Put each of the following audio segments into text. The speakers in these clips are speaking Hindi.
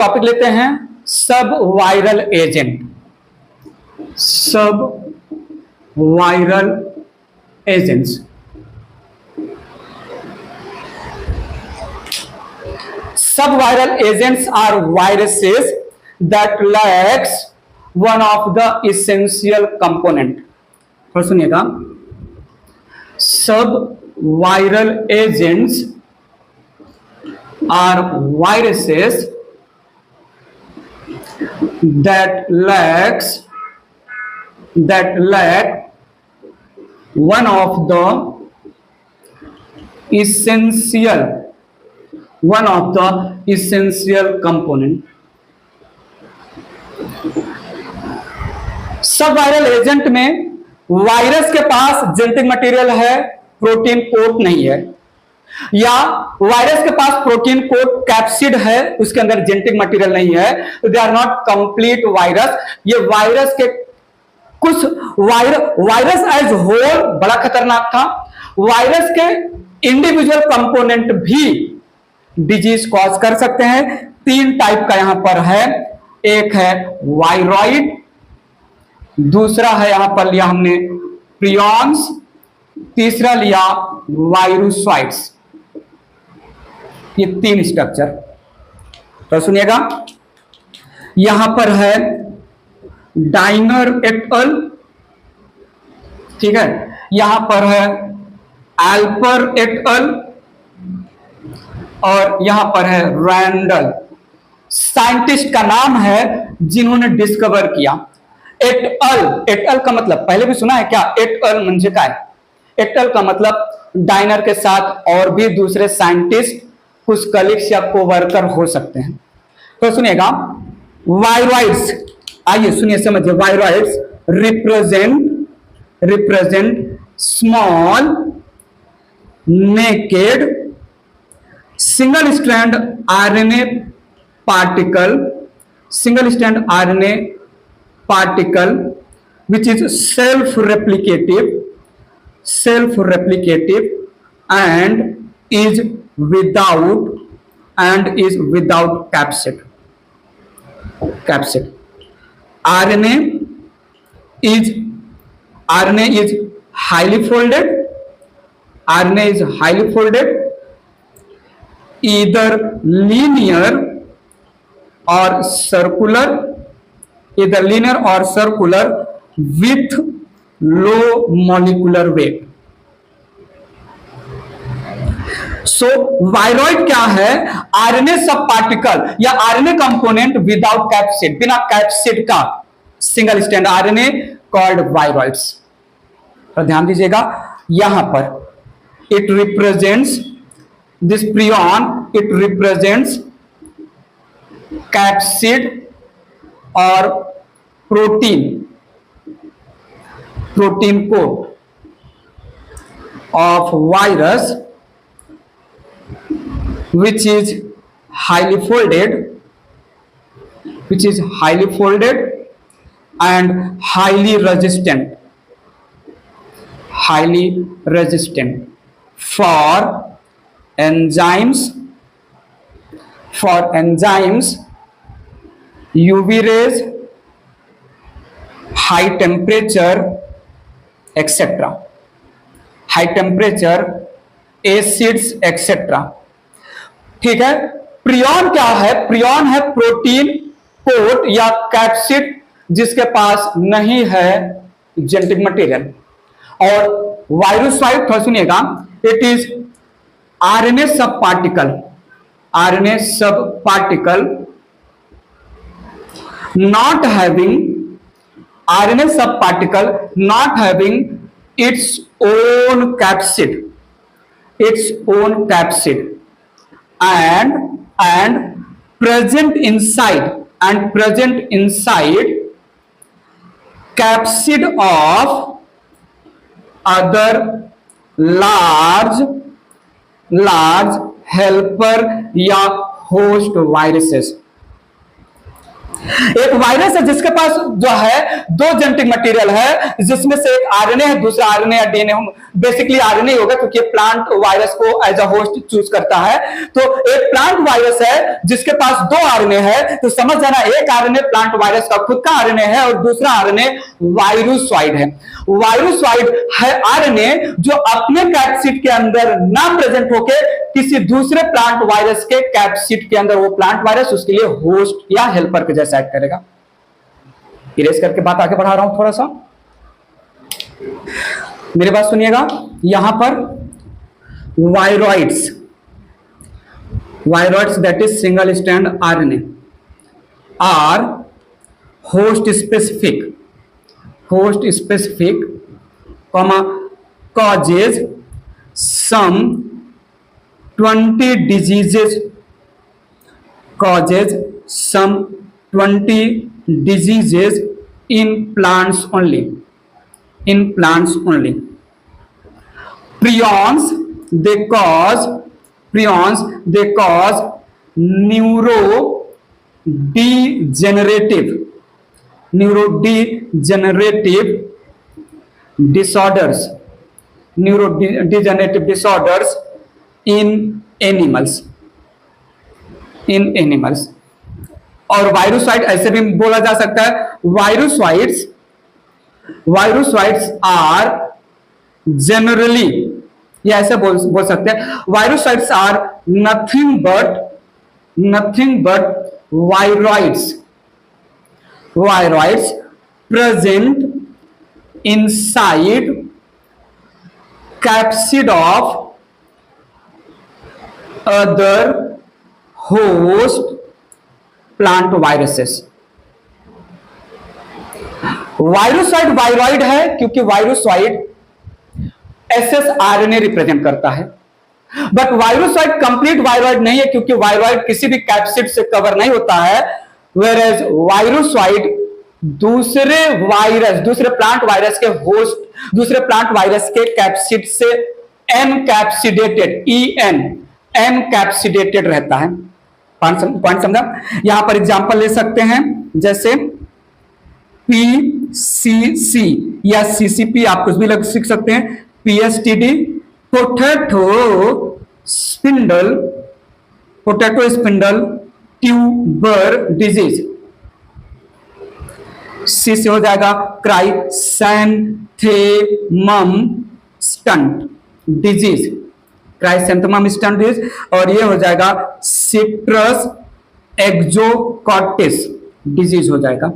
टॉपिक लेते हैं sub viral agent. Sub viral agents. Sub viral agents are viruses that lacks one of the essential component. और सुनिएगा, sub viral agents are viruses that lack one of the essential component। Sub viral agent में वायरस के पास जेनेटिक मटेरियल है, प्रोटीन कोट नहीं है, या वायरस के पास प्रोटीन कोट कैप्सिड है, उसके अंदर जेनेटिक मटेरियल नहीं है, तो they are not complete virus. ये वायरस के कुछ वायरस एज होल बड़ा खतरनाक था। वायरस के इंडिविजुअल कंपोनेंट भी डिजीज कॉज कर सकते हैं। 3 टाइप का यहां पर है। एक है वायरॉइड, दूसरा है यहां पर लिया हमने प्रियॉन्स, तीसरा लिया वायरुसॉइड्स। ये 3 स्ट्रक्चर। तो सुनिएगा, यहां पर है डाइनर एट अल, ठीक है, यहां पर है एल्पर एट अल, और यहां पर है रैंडल। साइंटिस्ट का नाम है जिन्होंने डिस्कवर किया। एट अल का मतलब पहले भी सुना है क्या? एट अल म्हणजे काय? एट अल का मतलब डाइनर के साथ और भी दूसरे साइंटिस्ट, कुछ कलीग्स या कोवर्कर हो सकते हैं। तो सुनिएगा, वायरॉइड्स, आइए सुनिए समझिए। Viroids represent small naked single strand RNA particle which is self-replicative and is without capsid. RNA is highly folded, either linear or circular with low molecular weight। So viroid क्या है? आरएनए सब पार्टिकल या आरएनए कंपोनेंट विदाउट कैप्सिड, बिना कैप्सिड का single strand RNA called viroids. तो ध्यान दीजिएगा, यहां पर it represents this prion, it represents capsid और protein coat of virus which is highly folded and highly resistant for enzymes, UV rays, high temperature, etc. High temperature, acids etcetera. ठीक है। प्रियॉन क्या है? प्रियॉन है प्रोटीन कोट या कैप्सिड जिसके पास नहीं है जेनेटिक मटेरियल। और वायरोसाइट थोड़ा सुनिएगा, it is RNA sub particle not having its own capsid and present inside capsid of other large helper या host viruses। एक वायरस है जिसके पास जो है दो जेनेटिक मटेरियल है, जिसमें से एक आरएनए है, दूसरा आरएनए या डीएनए, बेसिकली आरएनए होगा क्योंकि प्लांट वायरस को एज अ होस्ट चूज करता है। तो एक प्लांट वायरस है जिसके पास दो आरएनए है, तो समझ जाना एक आरएनए प्लांट वायरस का खुद का आरएनए है और दूसरा आरएनए वायरुसॉइड है। वायरुसॉइड है आरएनए जो अपने कैप्सिड के अंदर ना प्रेजेंट होके किसी दूसरे प्लांट वायरस के कैप्सिड के अंदर वो प्लांट वायरस उसके लिए होस्ट या हेल्पर के जैसा एक्ट करेगा। इरेज करके बात आगे बढ़ा रहा हूं थोड़ा सा, मेरी बात सुनिएगा। यहां पर viroids that is single strand RNA are host specific causes some 20 diseases in plants only. Prions they cause neurodegenerative disorders in animals। और वायरुसॉइड ऐसे भी बोला जा सकता है, वायरुसॉइड्स आर जनरली, या ऐसे बोल सकते हैं, virusoids are nothing but viroids present inside capsid of other host plant viruses। Virusoid viroid है क्योंकि वायरुसॉइड एसएसआरएनए रिप्रेजेंट करता है, बट वायरुसॉइड कंप्लीट वायरॉइड नहीं है क्योंकि वायरॉइड किसी भी कैप्सिड से कवर नहीं होता है, वेयरएज वायरुसॉइड दूसरे प्लांट वायरस के होस्ट, दूसरे प्लांट वायरस के कैप्सिड से एनकैप्सिडेटेड रहता है। पॉइंट समझा? यहां पर एग्जांपल ले सकते हैं, जैसे पीसीसी या सीसीपी, आप कुछ भी लिख सकते हैं, पीएसटीडी पोटैटो स्पिंडल ट्यूबर डिजीज। सी से हो जाएगा क्राइसैंथेमम स्टंट डिजीज, और ये हो जाएगा सिट्रस एक्जोकॉर्टिस डिजीज हो जाएगा।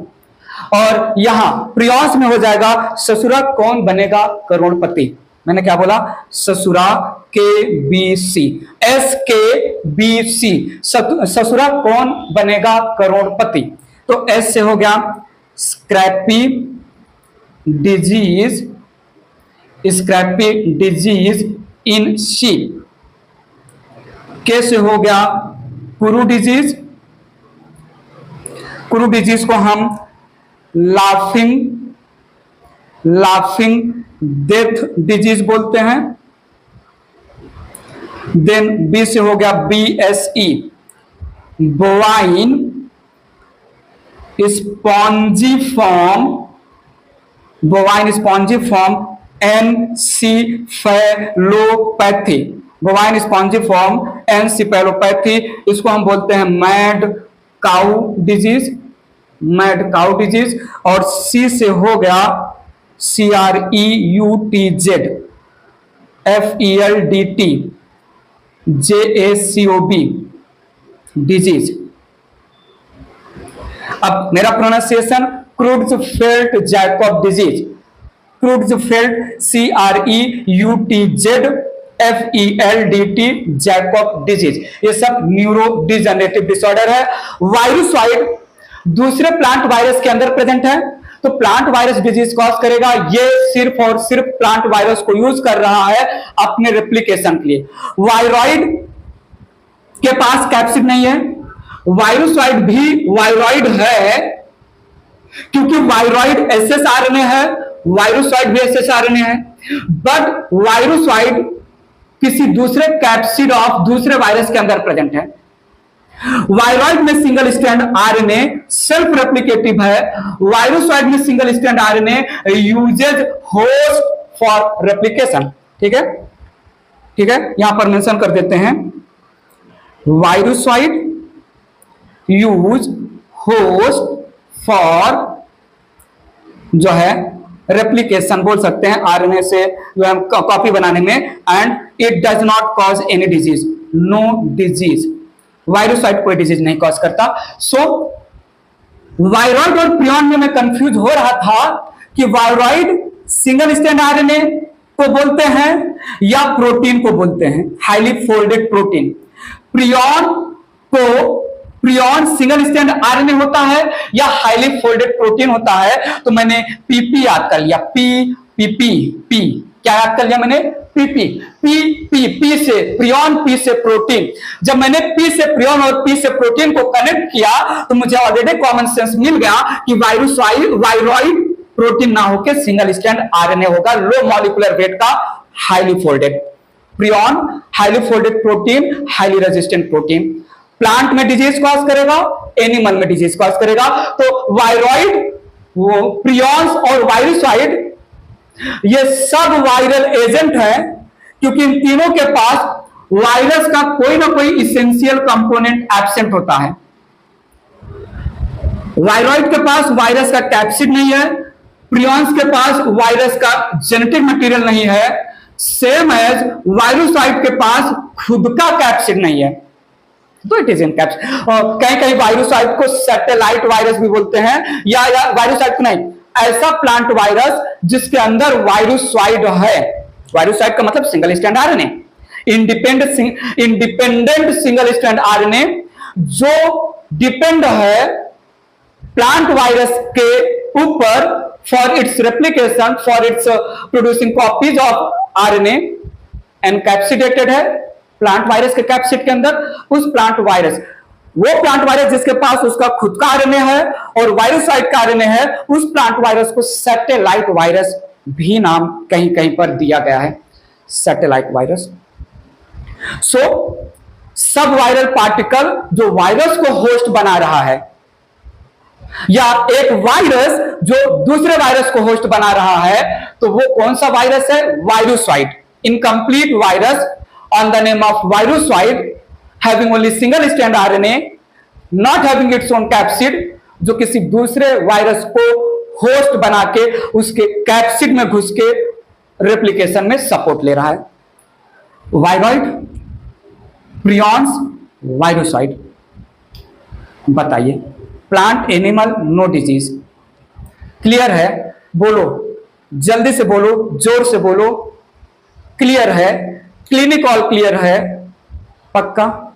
और यहां प्रियॉस में हो जाएगा ससुरा कौन बनेगा करोड़पति। मैंने क्या बोला? ससुरा KBC, SKBC, ससुरा कौन बनेगा करोड़पति। तो S से हो गया स्क्रैपी डिजीज इन शीप। के से हो गया कुरु डिजीज को हम लाफिंग डेथ डिजीज बोलते हैं। देन बी से हो गया BSE बोवाइन स्पॉन्जिफॉर्म एनसीफेलोपैथी, इसको हम बोलते हैं मैड काउ डिजीज। और सी से हो गया CREUTZ FELDT JACOB डिजीज। अब मेरा pronunciation Creutzfeldt Jakob disease, Creutzfeldt CREUTZ FELDT Jakob disease, ये सब न्यूरोडिजेनरेटिव डिसऑर्डर है। वायरुसॉइड दूसरे प्लांट वायरस के अंदर प्रेजेंट है, तो प्लांट वायरस डिजीज कॉज करेगा। ये सिर्फ और सिर्फ प्लांट वायरस को यूज कर रहा है अपने रेप्लिकेशन के लिए। वायरॉइड के पास कैप्सिड नहीं है, वायरुसॉइड भी वायरॉइड है क्योंकि वायरॉइड एसएसआरएनए है, वायरुसॉइड भी एसएसआरएनए है, बट वायरुसॉइड किसी दूसरे कैप्सिड ऑफ दूसरे वायरस के अंदर प्रेजेंट है। वायरॉइड में single strand RNA self replicative है, वायरोसॉइड में single strand RNA uses host for replication. ठीक है, ठीक है, यहां पर मेंशन कर देते हैं, वायरोसॉइड यूज होस्ट फॉर जो है रेप्लिकेशन बोल सकते हैं आरएनए से जो है कॉपी बनाने में, and it does not cause any disease, no disease, virusoid कोई डिजीज नहीं कॉज करता। सो वायरॉइड और प्रियॉन में मैं कंफ्यूज हो रहा था कि वायरॉइड सिंगल स्ट्रैंड आरएनए को बोलते हैं या प्रोटीन को बोलते हैं, highly folded protein. Prion single strand RNA होता है या हाईली फोल्डेड प्रोटीन होता है, तो मैंने पीपी याद कर लिया, पी क्या याद कर लिया मैंने, पी से प्रियॉन, पी से प्रोटीन। जब मैंने पी से प्रियॉन और पी से प्रोटीन को कनेक्ट किया तो मुझे ऑलरेडी कॉमन सेंस मिल गया कि वायरॉइड प्रोटीन ना होकर सिंगल स्ट्रैंड आरएनए होगा, लो मॉलिक्यूलर वेट का, highly folded. Prion highly folded protein, highly resistant protein. Plant में डिजीज कॉज करेगा, एनिमल में डिजीज कॉज करेगा। तो वायरॉइड, वो प्रियॉन्स और वायरोसाइड ये सब वायरल एजेंट है, क्योंकि इन तीनों के पास वायरस का कोई ना कोई इसेंशियल कंपोनेंट एब्सेंट होता है। वायरॉइड के पास वायरस का कैप्सिड नहीं है, प्रियॉन्स के पास वायरस का जेनेटिक मटेरियल नहीं है, सेम एज वायरोसाइड के पास खुद का कैप्सिड नहीं है, तो इट इज इन कैप्सिड। और कहीं कहीं वायरोसाइड को सैटेलाइट वायरस भी बोलते हैं, या वायरोसाइड को नहीं, ऐसा प्लांट वायरस जिसके अंदर वायरोसाइड है। वायरोसाइड का मतलब single strand RNA, independent single strand RNA जो डिपेंड है प्लांट वायरस के ऊपर for its replication, for its producing copies of RNA, encapsidated है प्लांट वायरस के कैप्सिड के अंदर। उस प्लांट वायरस, वो प्लांट वायरस जिसके पास उसका खुद का आरएनए है और वायरोसाइड का आरएनए है, उस प्लांट वायरस को सैटेलाइट वायरस भी नाम कहीं कहीं पर दिया गया है, satellite virus. So sub viral particle जो वायरस को होस्ट बना रहा है, या एक वायरस जो दूसरे वायरस को होस्ट बना रहा है, तो वो कौन सा वायरस है, virusoid. Incomplete virus on the name of virusoid having only single strand RNA, not having its own capsid, जो किसी दूसरे वायरस को होस्ट बना के उसके कैप्सिड में घुस के रेप्लिकेशन में सपोर्ट ले रहा है। Viroid, prions, virusoid. बताइए, plant, animal, no disease. Clear है? बोलो, जल्दी से बोलो, जोर से बोलो। क्लियर है? क्लिनिक ऑल क्लियर है? पक्का?